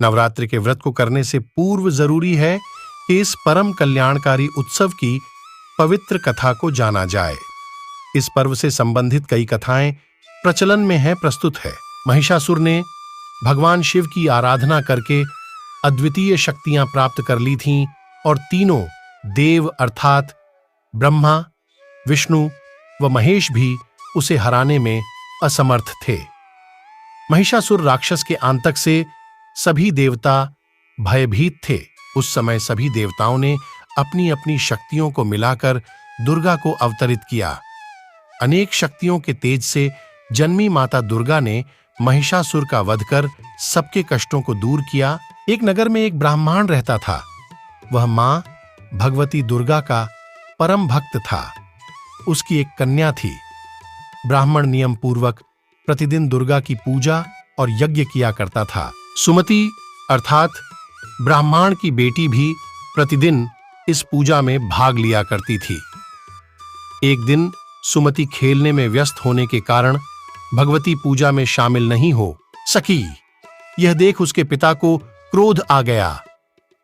नवरात्रि के व्रत को करने से पूर्व जरूरी है कि इस परम कल्याणकारी उत्सव की पवित्र कथा को जाना जाए। इस पर्व से संबंधित कई कथाएं प्रचलन में है, प्रस्तुत है। महिषासुर ने भगवान शिव की आराधना करके अद्वितीय शक्तियां प्राप्त कर ली थीं और तीनों देव अर्थात ब्रह्मा, विष्णु व महेश भी उसे हराने में असमर्थ थे। महिषासुर राक्षस के आंतक से सभी देवता भयभीत थे। उस समय सभी देवताओं ने अपनी अपनी शक्तियों को मिलाकर दुर्गा को अवतरित किया। अनेक शक्तियों के तेज से जन्मी माता दुर्गा ने महिषासुर का वध कर सबके कष्टों को दूर किया। एक नगर में एक ब्राह्मण रहता था। वह मां भगवती दुर्गा का परम भक्त था। उसकी एक कन्या थी। ब्राह्मण नियम पूर्वक प्रतिदिन दुर्गा की पूजा और यज्ञ किया करता था। सुमति अर्थात ब्राह्मण की बेटी भी प्रतिदिन इस पूजा में भाग लिया करती थी। एक दिन सुमति खेलने में व्यस्त होने के कारण भगवती पूजा में शामिल नहीं हो सकी। यह देख उसके पिता को क्रोध आ गया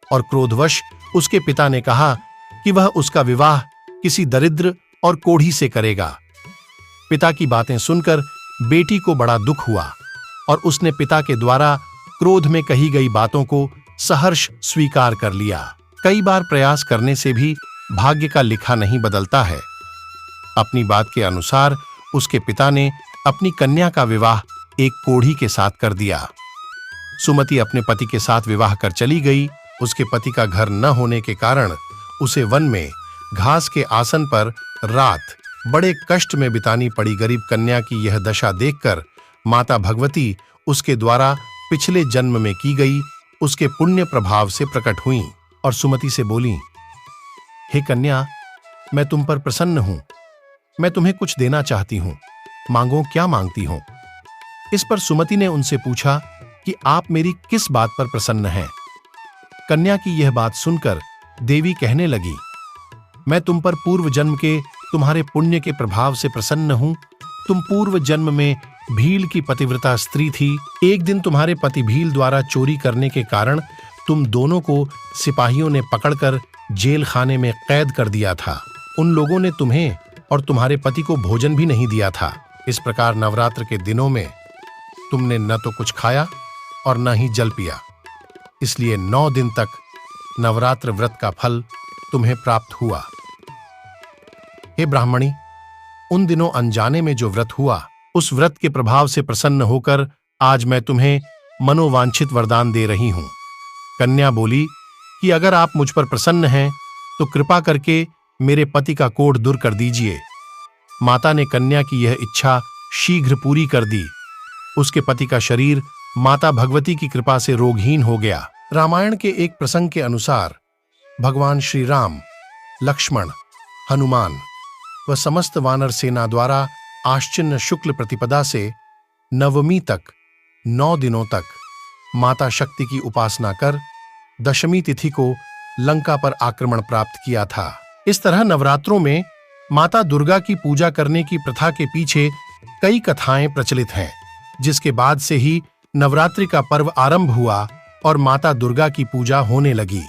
और क्रोधवश उसके पिता ने कहा कि वह उसका विवाह किसी दरिद्र और कोढ़ी से करेगा। पिता की बातें सुनकर बेटी को बड़ा दुख हुआ और उसने पिता के द्वारा क्रोध में कही गई बातों को सहर्ष स्वीकार कर लिया। कई बार प्रयास करने से भी भाग्य का लिखा नहीं बदलता है। अपनी बात के अनुसार उसके पिता ने अपनी कन्या का विवाह एक कोढ़ी के साथ कर दिया। सुमति अपने पति के साथ विवाह कर चली गई। उसके पति का घर न होने के कारण उसे वन में घास के आसन पर रात बड़े कष्ट में बितानी पड़ी। गरीब कन्या की यह दशा देखकर माता भगवती उसके द्वारा पिछले जन्म में की गई उसके पुण्य प्रभाव से प्रकट हुईं और सुमति से बोली, हे कन्या, मैं तुम पर प्रसन्न हूं। मैं तुम्हें कुछ देना चाहती हूं। मांगो, क्या मांगती हो? इस पर सुमति ने उनसे पूछा कि आप मेरी किस बात पर प्रसन्न हैं? कन्या की यह बात सुनकर देवी कहने लगी, मैं तुम पर पूर्व जन्म के तुम्हारे पुण्य के प्रभाव से प्रसन्न हूं। तुम पूर्व जन्म में भील की पतिव्रता स्त्री थी। एक दिन तुम्हारे पति भील द्वारा चोरी करने के कारण तुम दोनों को सिपाहियों ने पकड़कर जेल खाने में कैद कर दिया था। उन लोगों ने तुम्हें और तुम्हारे पति को भोजन भी नहीं दिया था। इस प्रकार नवरात्र के दिनों में तुमने न तो कुछ खाया और न ही जल पिया। इसलिए 9 दिन तक नवरात्र व्रत का फल तुम्हें प्राप्त हुआ। हे ब्राह्मणी, उन दिनों अनजाने में जो व्रत हुआ, उस व्रत के प्रभाव से प्रसन्न होकर आज मैं तुम्हें मनोवांछित वरदान दे रही हूं। कन्या बोली कि अगर आप मुझ पर प्रसन्न हैं तो कृपा करके मेरे पति का कोढ़ दूर कर दीजिए। माता ने कन्या की यह इच्छा शीघ्र पूरी कर दी। उसके पति का शरीर माता भगवती की कृपा से रोगहीन हो गया। रामायण के एक प्रसंग के अनुसार भगवान श्री राम, लक्ष्मण, हनुमान व समस्त वानर सेना द्वारा आश्चिन शुक्ल प्रतिपदा से नवमी तक 9 दिनों तक माता शक्ति की उपासना कर दशमी तिथि को लंका पर आक्रमण प्राप्त किया था। इस तरह नवरात्रों में माता दुर्गा की पूजा करने की प्रथा के पीछे कई कथाएं प्रचलित हैं, जिसके बाद से ही नवरात्रि का पर्व आरंभ हुआ और माता दुर्गा की पूजा होने लगी।